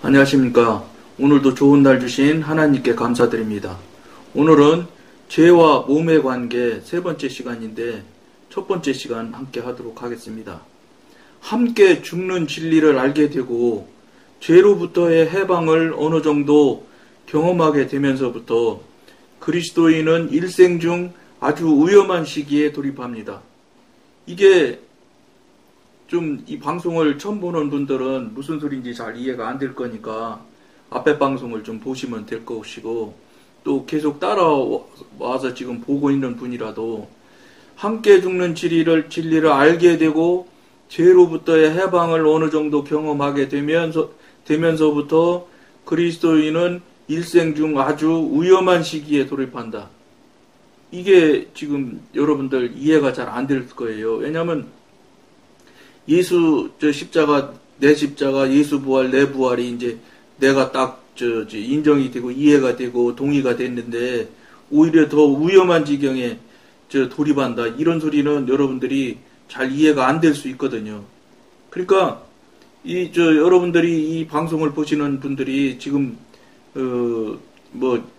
안녕하십니까. 오늘도 좋은 날 주신 하나님께 감사드립니다. 오늘은 죄와 몸의 관계 세 번째 시간인데 첫 번째 시간 함께 하도록 하겠습니다. 함께 죽는 진리를 알게 되고 죄로부터의 해방을 어느 정도 경험하게 되면서부터 그리스도인은 일생 중 아주 위험한 시기에 돌입합니다. 이게 좀 이 방송을 처음 보는 분들은 무슨 소리인지 잘 이해가 안 될 거니까 앞에 방송을 좀 보시면 될 것이고, 또 계속 따라와서 지금 보고 있는 분이라도 함께 죽는 진리를 알게 되고 죄로부터의 해방을 어느 정도 경험하게 되면서부터 그리스도인은 일생 중 아주 위험한 시기에 돌입한다. 이게 지금 여러분들 이해가 잘 안 될 거예요. 왜냐하면 예수 십자가, 내 십자가, 예수 부활, 내 부활이 이제 내가 딱 인정이 되고 이해가 되고 동의가 됐는데 오히려 더 위험한 지경에 돌입한다. 이런 소리는 여러분들이 잘 이해가 안 될 수 있거든요. 그러니까 여러분들이 이 방송을 보시는 분들이 지금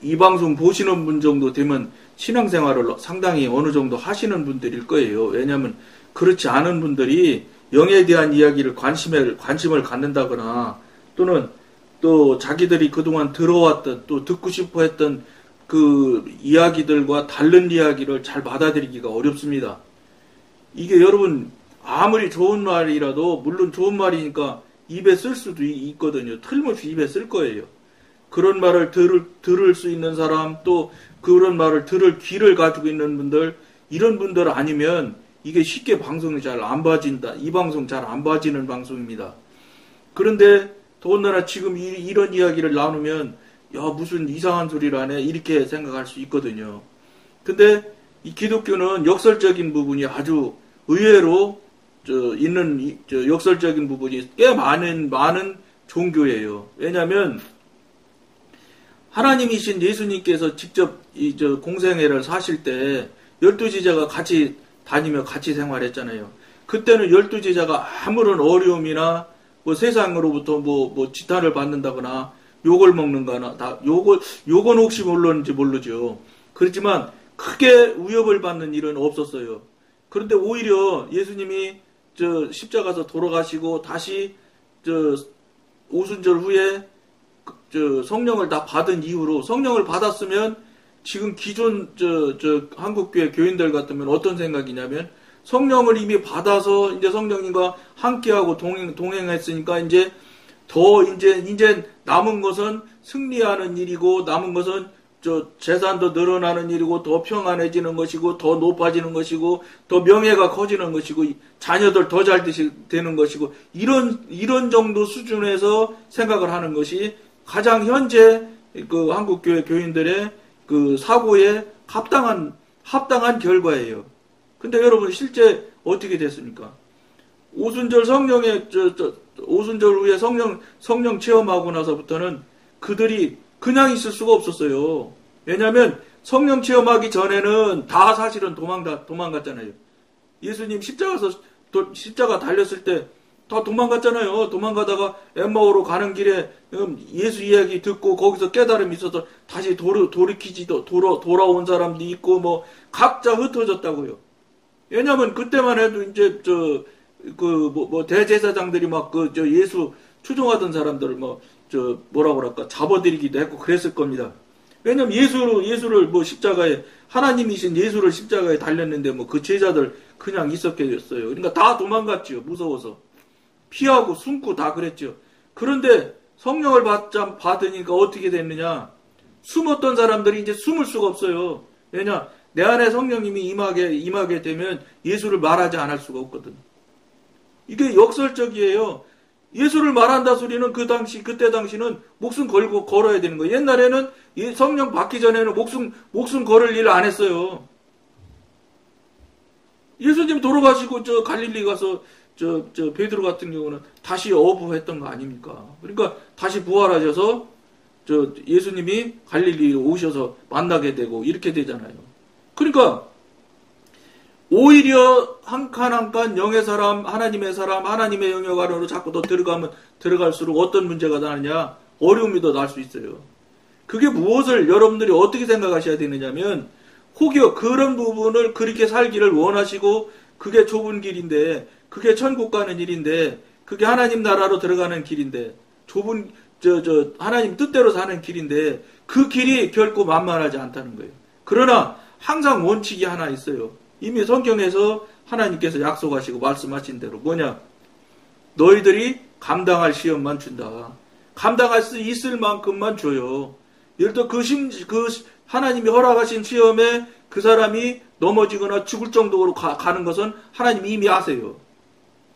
이 방송 보시는 분 정도 되면 신앙생활을 상당히 어느 정도 하시는 분들일 거예요. 왜냐하면 그렇지 않은 분들이 영에 대한 이야기를 관심을 갖는다거나 또는 또 자기들이 그동안 들어왔던 또 듣고 싶어 했던 그 이야기들과 다른 이야기를 잘 받아들이기가 어렵습니다. 이게 여러분 아무리 좋은 말이라도 물론 좋은 말이니까 입에 쓸 수도 있거든요. 틀림없이 입에 쓸 거예요. 그런 말을 들을 수 있는 사람, 또 그런 말을 들을 귀를 가지고 있는 분들, 이런 분들 아니면 이게 쉽게 방송이 잘 안 봐진다. 이 방송 잘 안 봐지는 방송입니다. 그런데 더군다나 지금 이런 이야기를 나누면 무슨 이상한 소리를 하네 이렇게 생각할 수 있거든요. 근데 이 기독교는 역설적인 부분이 아주 의외로 있는 역설적인 부분이 꽤 많은 종교예요. 왜냐하면 하나님이신 예수님께서 직접 공생애를 사실 때 12제자가 같이 다니며 같이 생활했잖아요. 그때는 12제자가 아무런 어려움이나 세상으로부터 지탄을 받는다거나 욕을 먹는거나 욕은 혹시 몰랐는지 모르죠. 그렇지만 크게 위협을 받는 일은 없었어요. 그런데 오히려 예수님이 십자가에서 돌아가시고 다시 오순절 후에 성령을 다 받은 이후로, 성령을 받았으면 지금 기존 한국교회 교인들 같으면 어떤 생각이냐면 성령을 이미 받아서 이제 성령님과 함께하고 동행했으니까 이제 남은 것은 승리하는 일이고, 남은 것은 재산도 늘어나는 일이고, 더 평안해지는 것이고, 더 높아지는 것이고, 더 명예가 커지는 것이고, 자녀들 더 잘 되는 것이고, 이런 정도 수준에서 생각을 하는 것이 가장 현재 그 한국교회 교인들의 그 사고에 합당한 결과예요. 근데 여러분 실제 어떻게 됐습니까? 오순절 오순절 후에 성령 체험하고 나서부터는 그들이 그냥 있을 수가 없었어요. 왜냐하면 성령 체험하기 전에는 다 사실은 도망갔잖아요. 예수님 십자가 달렸을 때 다 도망갔잖아요. 도망가다가 엠마오로 가는 길에 예수 이야기 듣고 거기서 깨달음이 있어서 다시 돌아온 사람도 있고 각자 흩어졌다고요. 왜냐면 그때만 해도 이제 대제사장들이 예수 추종하던 사람들을 잡아들이기도 했고 그랬을 겁니다. 왜냐면 예수를 십자가에, 하나님이신 예수를 십자가에 달렸는데 그 제자들 그냥 있었게 됐어요. 그러니까 다 도망갔죠. 무서워서. 피하고 숨고 다 그랬죠. 그런데 성령을 받으니까 어떻게 됐느냐? 숨었던 사람들이 이제 숨을 수가 없어요. 왜냐? 내 안에 성령님이 임하게 되면 예수를 말하지 않을 수가 없거든. 이게 역설적이에요. 예수를 말한다 소리는 그때 당시는 목숨 걸어야 되는 거예요. 옛날에는 성령 받기 전에는 목숨 걸을 일 안 했어요. 예수님 돌아가시고 갈릴리 가서 베드로 같은 경우는 다시 어부했던 거 아닙니까? 그러니까 다시 부활하셔서 예수님이 갈릴리에 오셔서 만나게 되고 이렇게 되잖아요. 그러니까 오히려 한 칸 한 칸 영의 사람, 하나님의 영역 안으로 자꾸 더 들어가면 들어갈수록 어떤 문제가 나느냐? 어려움이 더 날 수 있어요. 그게 무엇을 여러분들이 어떻게 생각하셔야 되느냐면, 혹여 그런 부분을 그렇게 살기를 원하시고, 그게 좁은 길인데, 그게 천국 가는 일인데, 그게 하나님 나라로 들어가는 길인데, 좁은, 하나님 뜻대로 사는 길인데, 그 길이 결코 만만하지 않다는 거예요. 그러나, 항상 원칙이 하나 있어요. 이미 성경에서 하나님께서 약속하시고 말씀하신 대로 뭐냐? 너희들이 감당할 시험만 준다. 감당할 수 있을 만큼만 줘요. 예를 들어 하나님이 허락하신 시험에 그 사람이 넘어지거나 죽을 정도로 가는 것은 하나님이 이미 아세요.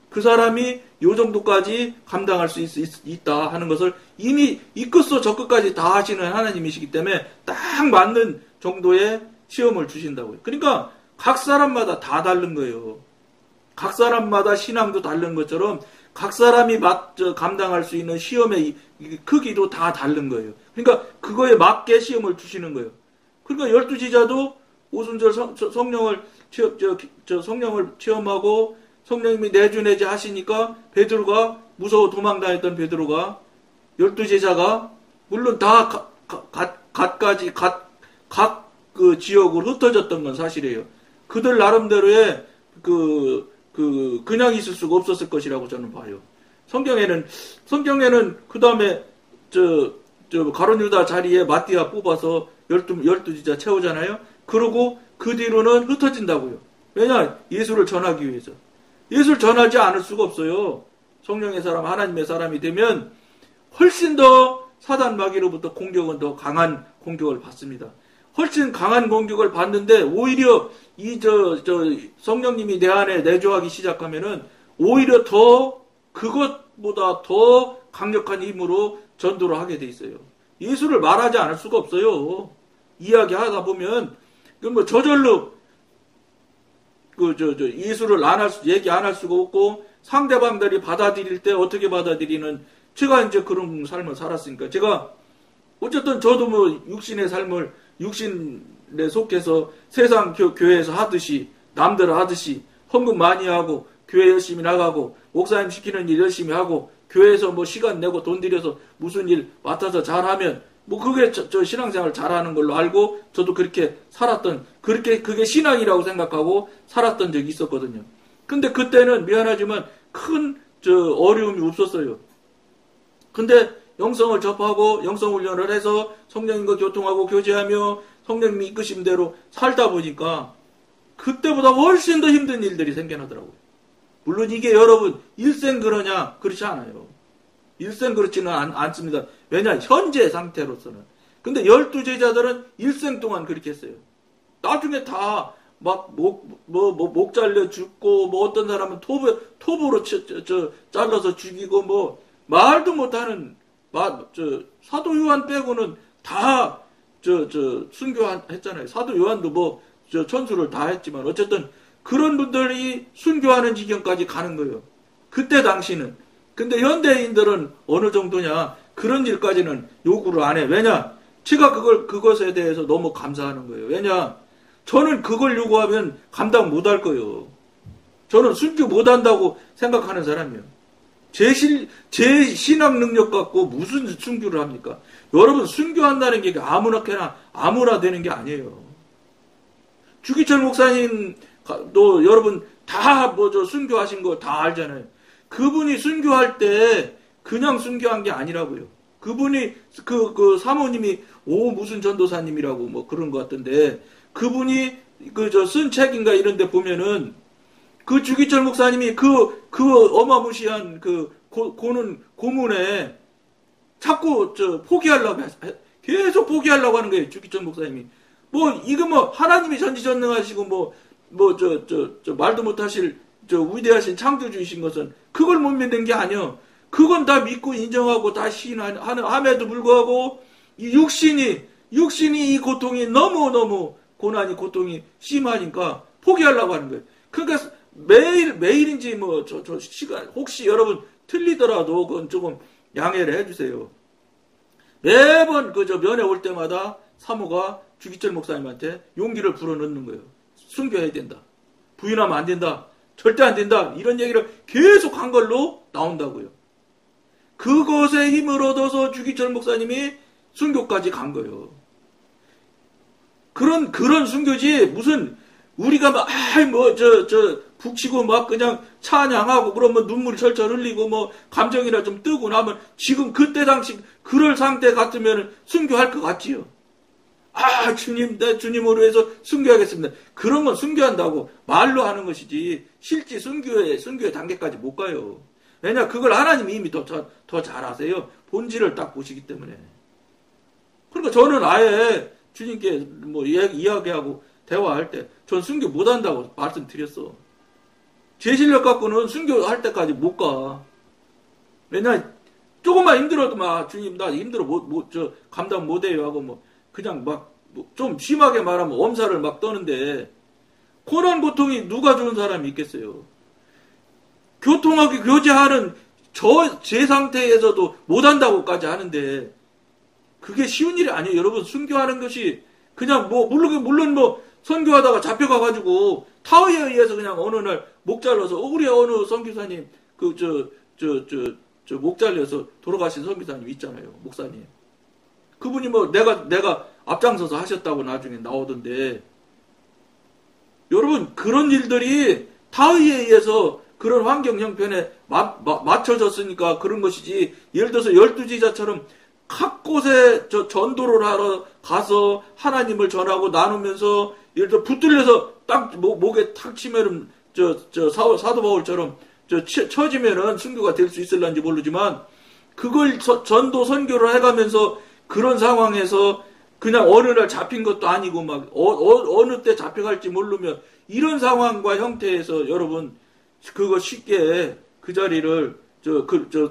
그 사람이 요 정도까지 감당할 수 있다 하는 것을 이미 이 끝서 저 끝까지 다 하시는 하나님이시기 때문에 딱 맞는 정도의 시험을 주신다고요. 그러니까 각 사람마다 다 다른 거예요. 각 사람마다 신앙도 다른 것처럼 각 사람이 감당할 수 있는 시험의 크기도 다 다른 거예요. 그러니까 그거에 맞게 시험을 주시는 거예요. 그러니까 12지자도 오순절 성령을 체험하고 성령님이 내주내지 하시니까 베드로가 무서워 도망다녔던 베드로가 12제자가 물론 다 각 그 지역으로 흩어졌던 건 사실이에요. 그들 나름대로의 그냥 있을 수가 없었을 것이라고 저는 봐요. 성경에는 그 다음에 가룟 유다 자리에 마띠아 뽑아서 12지자 채우잖아요. 그러고 그 뒤로는 흩어진다고요. 왜냐? 예수를 전하기 위해서. 예수를 전하지 않을 수가 없어요. 성령의 사람, 하나님의 사람이 되면 훨씬 더 사단 마귀로부터 공격은 더 강한 공격을 받습니다. 훨씬 강한 공격을 받는데 오히려 성령님이 내 안에 내주하기 시작하면은 오히려 더 그것보다 더 강력한 힘으로 전도를 하게 돼 있어요. 예수를 말하지 않을 수가 없어요. 이야기하다 보면 저절로 예수를 얘기 안 할 수가 없고 상대방들이 받아들일 때 어떻게 받아들이는 제가 이제 그런 삶을 살았으니까 제가 어쨌든 저도 육신에 속해서 세상 교회에서 하듯이 남들 하듯이 헌금 많이 하고 교회 열심히 나가고 목사님 시키는 일 열심히 하고 교회에서 시간 내고 돈 들여서 무슨 일 맡아서 잘하면 그게 저 신앙생활 잘하는 걸로 알고 저도 그렇게 살았던 그게 신앙이라고 생각하고 살았던 적이 있었거든요. 근데 그때는 미안하지만 큰 어려움이 없었어요. 근데 영성을 접하고 영성훈련을 해서 성령님과 교통하고 교제하며 성령님이 이끄신 대로 살다 보니까 그때보다 훨씬 더 힘든 일들이 생겨나더라고요. 물론 이게 여러분 일생 그러냐? 그렇지 않아요. 일생 그렇지는 않습니다. 왜냐? 현재 상태로서는. 근데 12제자들은 일생 동안 그렇게 했어요. 나중에 다 목 잘려 죽고 어떤 사람은 톱으로 잘라서 죽이고 말도 못하는 사도 요한 빼고는 다 순교했잖아요. 사도 요한도 천수를 다 했지만 어쨌든 그런 분들이 순교하는 지경까지 가는 거예요. 그때 당시는. 근데 현대인들은 어느 정도냐? 그런 일까지는 요구를 안 해. 왜냐? 제가 그것에 대해서 너무 감사하는 거예요. 왜냐? 저는 그걸 요구하면 감당 못할 거예요. 저는 순교 못한다고 생각하는 사람이에요. 제 신앙 능력 갖고 무슨 순교를 합니까? 여러분 순교한다는 게 아무나 되는 게 아니에요. 주기철 목사님도 여러분 다 순교하신 거 다 알잖아요. 그분이 순교할 때 그냥 순교한 게 아니라고요. 그분이 사모님이 무슨 전도사님이라고 그런 것 같던데 그분이 쓴 책인가 이런 데 보면은 그 주기철 목사님이 그 어마무시한 고문에 자꾸 포기하려고 계속 포기하려고 하는 거예요. 주기철 목사님이. 하나님이 전지전능하시고 말도 못하실 위대하신 창조주이신 것은 그걸 못 믿는 게 아니요. 그건 다 믿고 인정하고 다 시인함에도 불구하고 이 육신이 이 고통이 너무너무 고통이 심하니까 포기하려고 하는 거예요. 그러니까 매일인지 시간 혹시 여러분 틀리더라도 그건 조금 양해를 해주세요. 매번 면회 올 때마다 사모가 주기철 목사님한테 용기를 불어넣는 거예요. 순교해야 된다. 부인하면 안 된다. 절대 안 된다. 이런 얘기를 계속 한 걸로 나온다고요. 그것에 힘을 얻어서 주기철 목사님이 순교까지 간 거예요. 그런 순교지, 무슨, 우리가 막, 북치고 막 그냥 찬양하고, 그러면 눈물 철철 흘리고, 뭐, 감정이나 좀 뜨고 나면, 지금 그때 당시, 그럴 상태 같으면 순교할 것 같지요. 아, 주님, 내 주님으로 해서 순교하겠습니다. 그런 건 순교한다고 말로 하는 것이지, 실제 순교의 단계까지 못 가요. 왜냐, 그걸 하나님이 이미 더 잘 아세요. 본질을 딱 보시기 때문에. 그러니까 저는 아예 주님께 뭐 이야기하고 대화할 때, 전 순교 못 한다고 말씀드렸어. 제 실력 갖고는 순교할 때까지 못 가. 왜냐, 조금만 힘들어도 막, 주님, 나 힘들어, 감당 못 해요. 하고 뭐, 그냥 막, 좀 심하게 말하면 엄살을 막 떠는데, 고난 고통이 누가 주는 사람이 있겠어요? 교통하기 교제하는 제 상태에서도 못한다고까지 하는데, 그게 쉬운 일이 아니에요. 여러분, 순교하는 것이, 그냥 뭐, 물론 뭐, 선교하다가 잡혀가가지고, 타의에 의해서 그냥 어느 날 목 잘라서, 우리 어느 선교사님, 목 잘려서 돌아가신 선교사님 있잖아요. 목사님. 그분이 뭐, 내가 앞장서서 하셨다고 나중에 나오던데, 여러분, 그런 일들이 타의에 의해서 그런 환경 형편에 맞춰졌으니까 그런 것이지, 예를 들어서 12지자처럼 각 곳에 전도를 하러 가서 하나님을 전하고 나누면서, 예를 들어 붙들려서 딱 목에 탁 치면은, 사도 바울처럼 쳐지면은 순교가 될 수 있을런지 모르지만, 그걸 전도 선교를 해가면서 그런 상황에서 그냥 어느 날 잡힌 것도 아니고 막 어느 때 잡혀갈지 모르면 이런 상황과 형태에서 여러분 그거 쉽게 그 자리를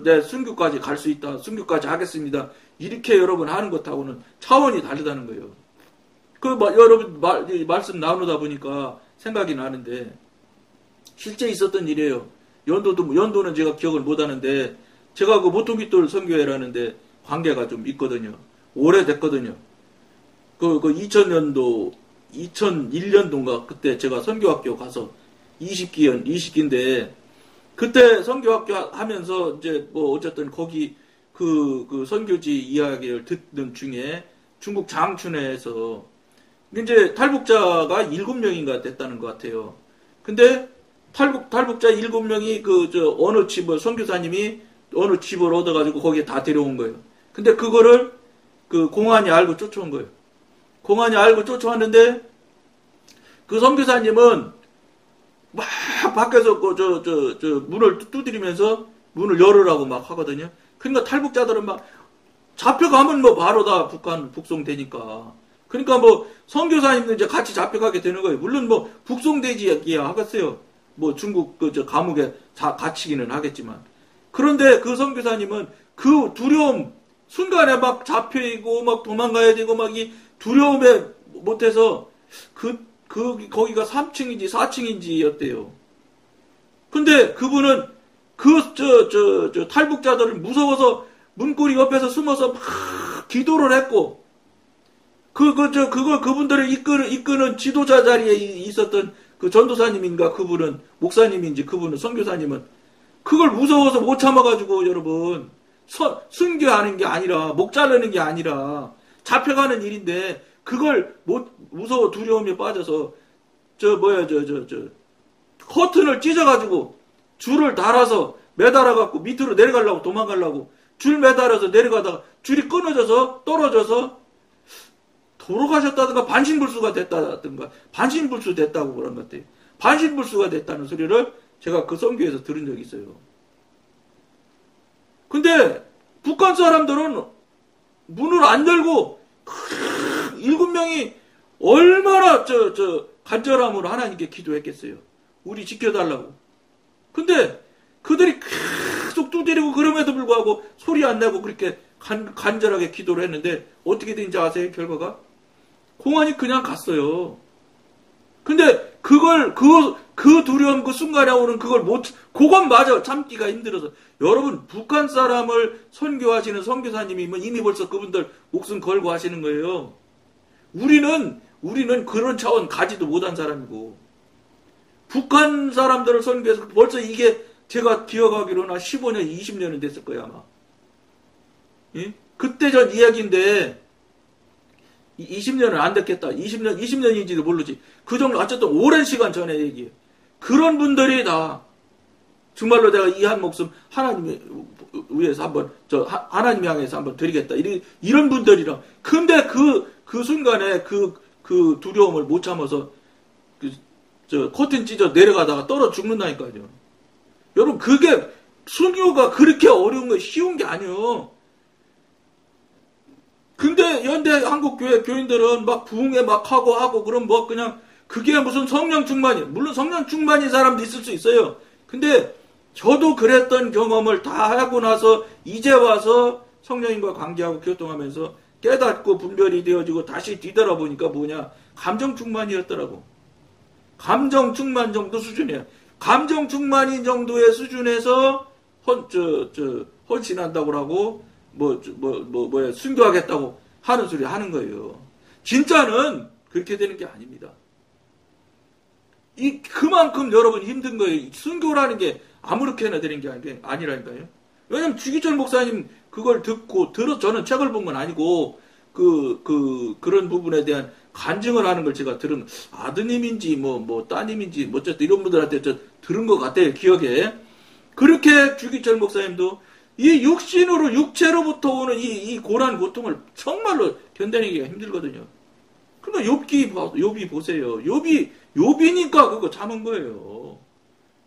내 순교까지 갈 수 있다. 순교까지 하겠습니다. 이렇게 여러분 하는 것하고는 차원이 다르다는 거예요. 여러분 말씀 나누다 보니까 생각이 나는데 실제 있었던 일이에요. 연도는 제가 기억을 못 하는데 제가 그 모퉁깃돌 선교회라는데 관계가 좀 있거든요. 오래됐거든요. 그 2000년도, 2001년도인가 그때 제가 선교학교 가서 20기인데 그때 선교학교 하면서 이제 뭐 어쨌든 거기 그 선교지 이야기를 듣는 중에 중국 장춘에서 이제 탈북자가 7명인가 됐다는 것 같아요. 근데 탈북자 7명이 어느 집을 선교사님이 어느 집을 얻어가지고 거기에 다 데려온 거예요. 근데 그거를 그 공안이 알고 쫓아온 거예요. 공안이 알고 쫓아왔는데 그 선교사님은 막 밖에서 문을 두드리면서 문을 열으라고 막 하거든요. 그러니까 탈북자들은 막 잡혀가면 뭐 바로 다 북송되니까. 그러니까 뭐 선교사님도 이제 같이 잡혀가게 되는 거예요. 물론 뭐 북송되지야 하겠어요. 뭐 중국 감옥에 갇히기는 하겠지만. 그런데 그 선교사님은 그 두려움 순간에 막 잡혀있고 막 도망가야 되고 막 이 두려움에 못해서 거기가 3층인지 4층인지였대요. 근데 그분은 탈북자들을 무서워서 문고리 옆에서 숨어서 막 기도를 했고, 그분들을 이끄는 지도자 자리에 있었던 그 전도사님인가 그분은, 목사님인지 그분은, 선교사님은 그걸 무서워서 못 참아가지고 여러분, 순교하는 게 아니라, 목 자르는 게 아니라, 잡혀가는 일인데, 그걸 무서워 두려움에 빠져서, 커튼을 찢어가지고, 줄을 달아서, 매달아갖고 밑으로 내려가려고 도망가려고, 줄 매달아서 내려가다가, 줄이 끊어져서, 떨어져서, 돌아가셨다든가, 반신불수가 됐다든가, 반신불수 됐다고 그런 것 같아요. 반신불수가 됐다는 소리를 제가 그 선교에서 들은 적이 있어요. 근데, 북한 사람들은 문을 안 열고, 7명이 얼마나 간절함으로 하나님께 기도했겠어요. 우리 지켜달라고. 근데 그들이 계속 두드리고 그럼에도 불구하고 소리 안 내고 그렇게 간절하게 기도를 했는데 어떻게 된지 아세요? 결과가? 공안이 그냥 갔어요. 근데 그 두려움 그 순간에 오는 그것마저 참기가 힘들어서 여러분 북한 사람을 선교하시는 선교사님이 이미 벌써 그분들 목숨 걸고 하시는 거예요. 우리는 그런 차원 가지도 못한 사람이고 북한 사람들을 선교해서 벌써 이게 제가 기억하기로는 한 15년, 20년은 됐을 거예요, 아마. 예? 그때 전 이야기인데, 20년은 안 됐겠다. 20년인지도 모르지. 그 정도, 어쨌든 오랜 시간 전에 얘기예요. 그런 분들이 다, 정말로 내가 이 한 목숨 하나님 위해서 한번, 하나님 향해서 한번 드리겠다. 이런 분들이랑. 근데 그 순간에 그 두려움을 못 참아서, 커튼 찢어 내려가다가 떨어 죽는다니까요. 여러분, 그게, 순교가 그렇게 어려운 거 쉬운 게 아니에요. 근데 연대 한국교회 교인들은 막 부흥회 막 하고 그럼 뭐 그냥 그게 무슨 성령 충만이, 물론 성령 충만인 사람도 있을 수 있어요. 근데 저도 그랬던 경험을 다 하고 나서 이제 와서 성령님과 관계하고 교통하면서 깨닫고 분별이 되어지고 다시 뒤돌아보니까 뭐냐, 감정 충만이었더라고. 감정 충만 정도 수준이에요. 감정 충만인 정도의 수준에서 헌신한다고 하고 순교하겠다고 하는 소리 하는 거예요. 진짜는 그렇게 되는 게 아닙니다. 그만큼 여러분 힘든 거예요. 순교라는 게 아무렇게나 되는 게 아니라니까요. 왜냐면 주기철 목사님 그걸 저는 책을 본 건 아니고, 그런 부분에 대한 간증을 하는 걸 제가 들은, 아드님인지, 따님인지, 어쨌든 이런 분들한테 들은 것 같아요, 기억에. 그렇게 주기철 목사님도 이 육체로부터 오는 이 고난 고통을 정말로 견뎌내기가 힘들거든요. 그러니까 욥이 보세요. 욥이니까 그거 참은 거예요.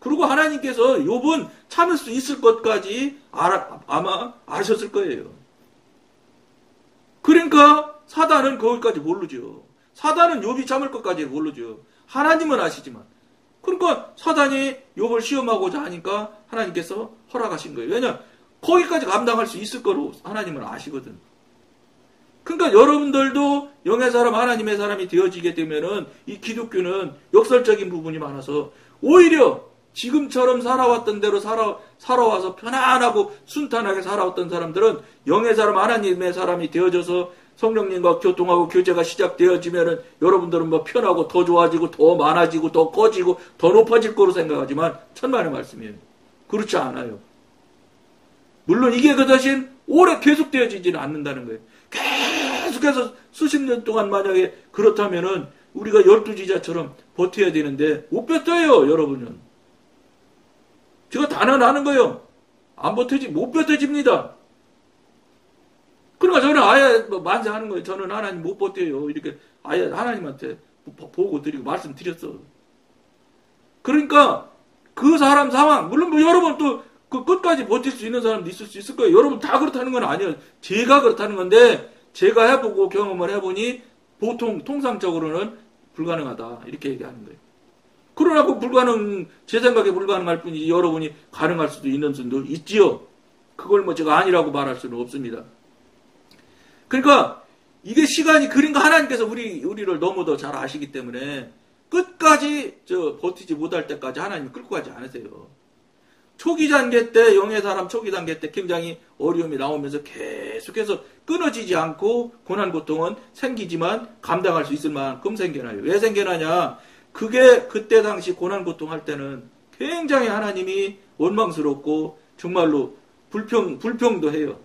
그리고 하나님께서 욥은 참을 수 있을 것까지 아마 아셨을 거예요. 그러니까 사단은 거기까지 모르죠. 사단은 욥이 참을 것까지 모르죠. 하나님은 아시지만. 그러니까 사단이 욥을 시험하고자 하니까 하나님께서 허락하신 거예요. 왜냐? 거기까지 감당할 수 있을 거로 하나님은 아시거든. 그러니까 여러분들도 영의 사람, 하나님의 사람이 되어지게 되면은 이 기독교는 역설적인 부분이 많아서 오히려 지금처럼 살아왔던 대로 살아와서 편안하고 순탄하게 살아왔던 사람들은 영의 사람, 하나님의 사람이 되어져서 성령님과 교통하고 교제가 시작되어지면은 여러분들은 편하고 더 좋아지고 더 많아지고 더 커지고 더 높아질 거로 생각하지만 천만의 말씀이에요. 그렇지 않아요. 물론 이게 그 대신 오래 계속되어지지는 않는다는 거예요. 계속해서 수십 년 동안 만약에 그렇다면은 우리가 12지자처럼 버텨야 되는데 못 버텨요, 여러분은. 제가 단언하는 거예요. 못 버텨집니다. 그러니까 저는 아예 만세하는 거예요. 저는 하나님 못 버텨요. 이렇게 아예 하나님한테 보고 드리고 말씀드렸어. 그러니까 그 사람 상황, 물론 여러분 또 그 끝까지 버틸 수 있는 사람도 있을 수 있을 거예요. 여러분 다 그렇다는 건 아니에요. 제가 그렇다는 건데 제가 해보고 경험을 해보니 보통 통상적으로는 불가능하다. 이렇게 얘기하는 거예요. 그러나 제 생각에 불가능할 뿐이지 여러분이 가능할 수도 있는 수도 있지요. 그걸 제가 아니라고 말할 수는 없습니다. 그러니까 이게 시간이, 그러니까 하나님께서 우리를 너무도 잘 아시기 때문에 끝까지 버티지 못할 때까지 하나님이 끌고 가지 않으세요. 초기 단계 때, 영의 사람 초기 단계 때 굉장히 어려움이 나오면서 계속해서 끊어지지 않고 고난 고통은 생기지만 감당할 수 있을 만큼 생겨나요. 왜 생겨나냐? 그게 그때 당시 고난 고통 할 때는 굉장히 하나님이 원망스럽고 정말로 불평도 해요.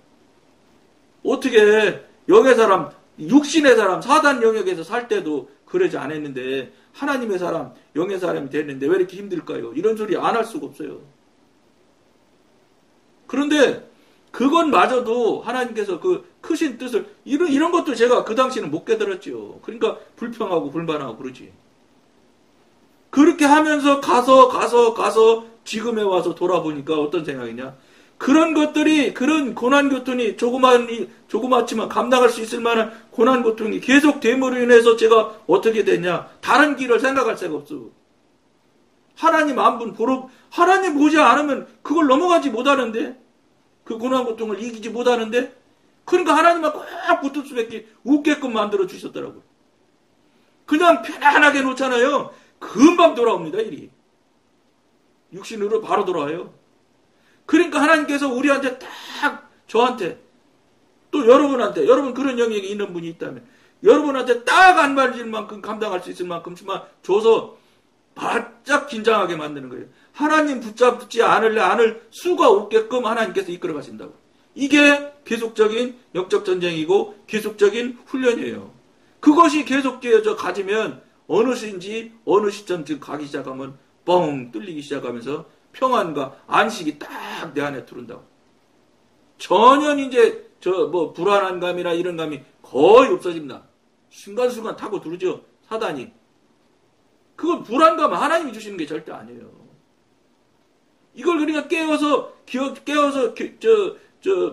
어떻게 영의 사람, 육신의 사람, 사단 영역에서 살 때도 그러지 않았는데 하나님의 사람, 영의 사람이 됐는데 왜 이렇게 힘들까요? 이런 소리 안 할 수가 없어요. 그런데 그것마저도 하나님께서 그 크신 뜻을, 이런 것도 제가 그 당시는 못 깨달았죠. 그러니까 불평하고 불만하고 그러지. 그렇게 하면서 가서 지금에 와서 돌아보니까 어떤 생각이냐? 그런 것들이, 그런 고난 고통이 조그맣지만 감당할 수 있을 만한 고난 고통이 계속 됨으로 인해서 제가 어떻게 됐냐? 다른 길을 생각할 새가 없어. 하나님 하나님 보지 않으면 그걸 넘어가지 못하는데, 그 고난 고통을 이기지 못하는데, 그러니까 하나님만 꼭 붙을 수밖에 없게끔 만들어 주셨더라고요. 그냥 편안하게 놓잖아요. 금방 돌아옵니다, 일이. 육신으로 바로 돌아와요. 그러니까 하나님께서 우리한테 저한테, 또 여러분한테, 여러분 그런 영역이 있는 분이 있다면, 여러분한테 딱 안 맞을 만큼 감당할 수 있을 만큼만 줘서 바짝 긴장하게 만드는 거예요. 하나님 붙잡지 않을 수가 없게끔 하나님께서 이끌어 가신다고. 이게 계속적인 영적 전쟁이고 계속적인 훈련이에요. 그것이 계속되어져 가지면 어느 시점쯤 가기 시작하면 뻥 뚫리기 시작하면서 평안과 안식이 딱 내 안에 들어온다고. 전혀 이제 불안한 감이나 이런 감이 거의 없어집니다. 순간순간 타고 들어오죠, 사단이. 그건 불안감 하나님이 주시는 게 절대 아니에요. 이걸 그러니까 깨워서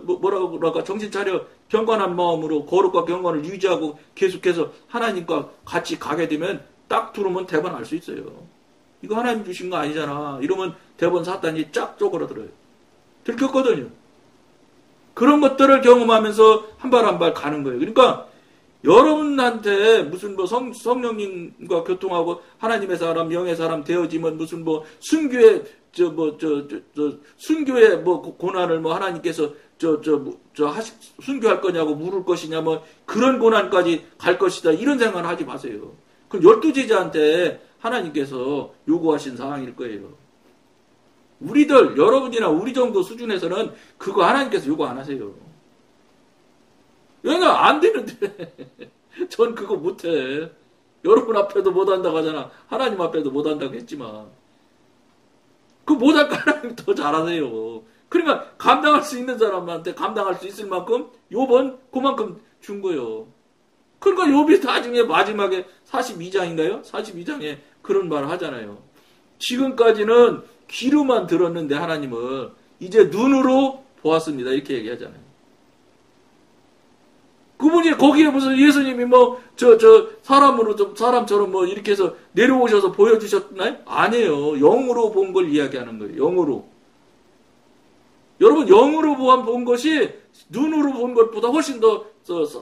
뭐라고 그럴까, 정신 차려 경건한 마음으로 거룩과 경건을 유지하고 계속해서 하나님과 같이 가게 되면 딱 들어오면 대번 알 수 있어요. 이거 하나님 주신 거 아니잖아. 이러면 대번 사단이 쫙 쪼그라들어요. 들켰거든요. 그런 것들을 경험하면서 한 발 한 발 가는 거예요. 그러니까 여러분한테 무슨 성령님과 교통하고 하나님의 사람, 영의 사람 되어지면 무슨 순교의 순교의 고난을 하나님께서 순교할 거냐고 물을 것이냐 그런 고난까지 갈 것이다 이런 생각을 하지 마세요. 그건 12제자한테 하나님께서 요구하신 사항일 거예요. 우리들 여러분이나 우리 정도 수준에서는 그거 하나님께서 요구 안 하세요. 왜냐 안 되는데. 전 그거 못해. 여러분 앞에도 못한다고 하잖아. 하나님 앞에도 못한다고 했지만 그거 못할까 하나님 더 잘하세요. 그러니까 감당할 수 있는 사람한테 감당할 수 있을 만큼 요번 그만큼 준 거예요. 그러니까 욥이 나중에 마지막에 42장인가요? 42장에 그런 말을 하잖아요. 지금까지는 귀로만 들었는데 하나님을 이제 눈으로 보았습니다. 이렇게 얘기하잖아요. 그분이 거기에 무슨 예수님이 사람처럼 이렇게 해서 내려오셔서 보여주셨나요? 아니에요. 영으로 본 걸 이야기하는 거예요. 영으로. 여러분, 영으로 본 것이 눈으로 본 것보다 훨씬 더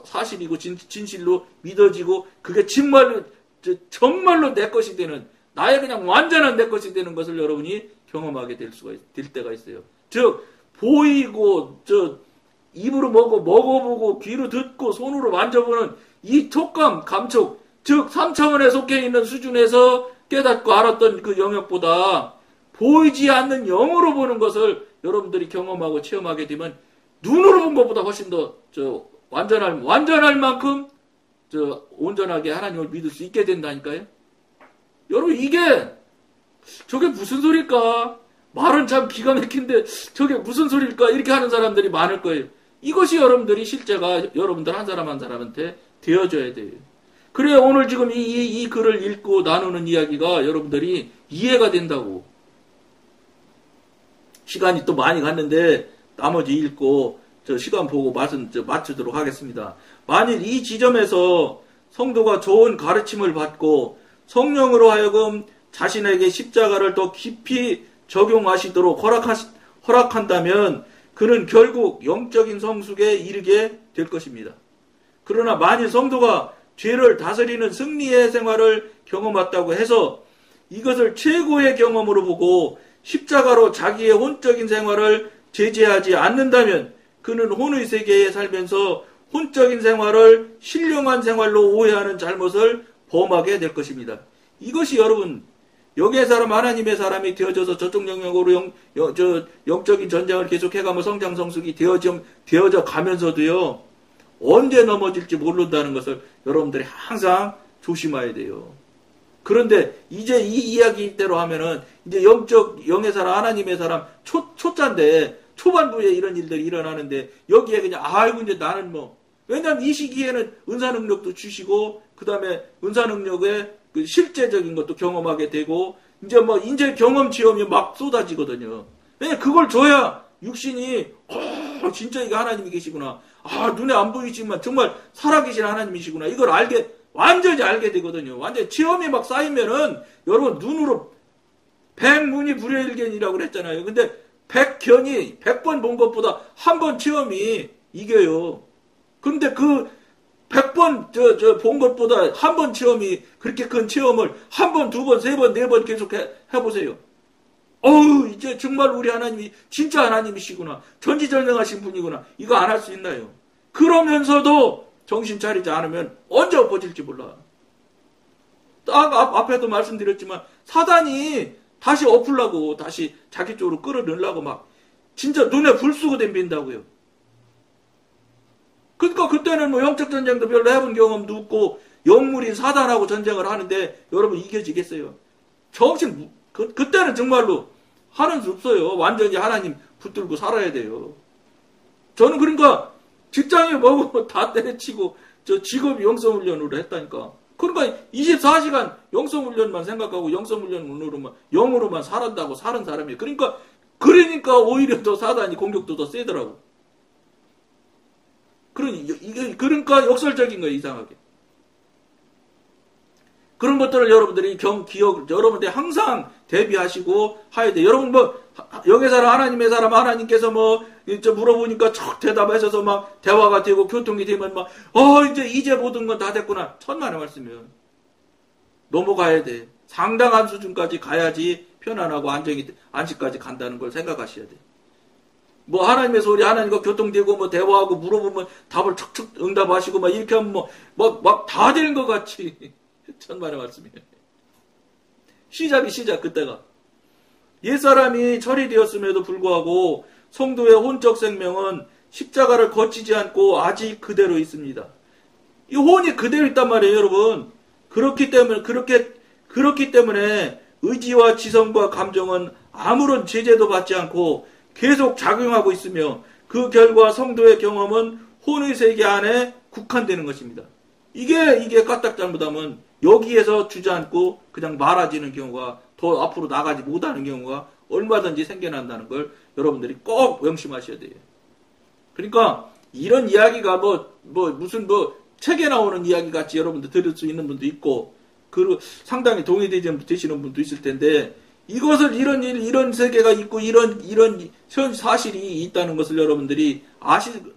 사실이고 진실로 믿어지고 그게 정말로 내 것이 되는 나의 그냥 완전한 내 것이 되는 것을 여러분이 경험하게 될 때가 있어요. 즉 보이고 입으로 먹어보고 귀로 듣고 손으로 만져보는 이 촉감, 감촉, 즉 3차원에 속해 있는 수준에서 깨닫고 알았던 그 영역보다 보이지 않는 영으로 보는 것을 여러분들이 경험하고 체험하게 되면 눈으로 본 것보다 훨씬 더 완전할 만큼 온전하게 하나님을 믿을 수 있게 된다니까요. 여러분 저게 무슨 소리일까? 말은 참 기가 막힌데 저게 무슨 소리일까? 이렇게 하는 사람들이 많을 거예요. 이것이 여러분들이 실제가 여러분들 한 사람 한 사람한테 되어줘야 돼요. 그래야 오늘 지금 이 글을 읽고 나누는 이야기가 여러분들이 이해가 된다고. 시간이 또 많이 갔는데 나머지 읽고 시간 보고 마치도록 하겠습니다. 만일 이 지점에서 성도가 좋은 가르침을 받고 성령으로 하여금 자신에게 십자가를 더 깊이 적용하시도록 허락한다면 그는 결국 영적인 성숙에 이르게 될 것입니다. 그러나 만일 성도가 죄를 다스리는 승리의 생활을 경험했다고 해서 이것을 최고의 경험으로 보고 십자가로 자기의 혼적인 생활을 제재하지 않는다면 그는 혼의 세계에 살면서 혼적인 생활을 신령한 생활로 오해하는 잘못을 범하게 될 것입니다. 이것이 여러분 영의 사람 하나님의 사람이 되어져서 저쪽 영역으로 영적인 전쟁을 계속해가며 성장 성숙이 되어져 가면서도요 언제 넘어질지 모른다는 것을 여러분들이 항상 조심해야 돼요. 그런데 이제 이 이야기대로 하면은 이제 영의 사람 하나님의 사람 초짜인데 초반부에 이런 일들이 일어나는데 여기에 그냥 이제 나는 왜냐면 이 시기에는 은사 능력도 주시고 그 다음에 은사 능력에 그 실제적인 것도 경험하게 되고 이제 경험 체험이 막 쏟아지거든요. 왜냐 그걸 줘야 육신이 진짜 이게 하나님이 계시구나. 눈에 안 보이지만 정말 살아계신 하나님이시구나. 이걸 완전히 알게 되거든요. 완전히 체험이 막 쌓이면은 여러분 눈으로 백문이 불여일견이라고 그랬잖아요. 근데 100번 본 것보다 한 번 체험이 이겨요. 근데 그 100번 본 것보다 한 번 체험이 그렇게 큰 체험을 한 번, 두 번, 세 번, 네 번 계속 해보세요. 이제 정말 우리 하나님이 진짜 하나님이시구나. 전지전능하신 분이구나. 이거 안 할 수 있나요? 그러면서도 정신 차리지 않으면 언제 엎어질지 몰라. 딱 앞에도 말씀드렸지만 사단이 다시 엎으려고 다시 자기 쪽으로 끌어넣으려고 막 진짜 눈에 불 쓰고 덤빈다고요. 그러니까 그때는 뭐 영적 전쟁도 별로 해본 경험도 없고 영물이 사단하고 전쟁을 하는데 여러분 이겨지겠어요? 정신 그때는 정말로 하는 수 없어요. 완전히 하나님 붙들고 살아야 돼요. 저는 그러니까 직장에 뭐고 다 때려치고 저 직업 영성훈련으로 했다니까. 그러니까 24시간 영성훈련만 생각하고 영성훈련으로만 영으로만 살았다고 사는 사람이에요. 그러니까 오히려 더 사단이 공격도 더 세더라고. 그러니까 역설적인 거예요, 이상하게. 그런 것들을 여러분들이 여러분들이 항상 대비하시고 해야 돼. 여러분 영의 사람, 하나님의 사람, 하나님께서 물어보니까 척 대답하셔서 막 대화가 되고 교통이 되면 이제 모든 건 다 됐구나. 천만의 말씀이에요. 넘어가야 돼. 상당한 수준까지 가야지 편안하고 안식까지 간다는 걸 생각하셔야 돼. 하나님의 소리, 하나님과 교통되고 대화하고 물어보면 답을 척척 응답하시고 이렇게 하면 다 되는 것 같이. 천만의 말씀이에요. 시작 그때가. 옛사람이 처리되었음에도 불구하고 성도의 혼적 생명은 십자가를 거치지 않고 아직 그대로 있습니다. 이 혼이 그대로 있단 말이에요, 여러분. 그렇기 때문에 의지와 지성과 감정은 아무런 제재도 받지 않고 계속 작용하고 있으며 그 결과 성도의 경험은 혼의 세계 안에 국한되는 것입니다. 이게 까딱 잘못하면 여기에서 주저앉고 그냥 말아지는 경우가 더 앞으로 나가지 못하는 경우가 얼마든지 생겨난다는 걸 여러분들이 꼭 명심하셔야 돼요. 그러니까 이런 이야기가 무슨 책에 나오는 이야기 같이 여러분들 들을 수 있는 분도 있고 그리고 상당히 동의되시는 분도 있을 텐데 이것을 이런 세계가 있고 이런 현 사실이 있다는 것을 여러분들이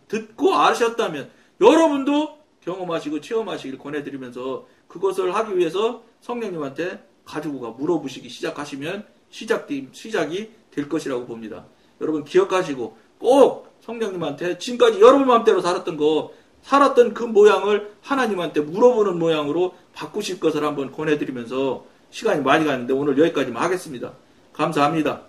듣고 아셨다면 여러분도 경험하시고 체험하시길 권해드리면서 그것을 하기 위해서 성령님한테 가지고 물어보시기 시작하시면 시작이 될 것이라고 봅니다. 여러분 기억하시고 꼭 성령님한테 지금까지 여러분 마음대로 살았던 그 모양을 하나님한테 물어보는 모양으로 바꾸실 것을 한번 권해드리면서 시간이 많이 갔는데 오늘 여기까지만 하겠습니다. 감사합니다.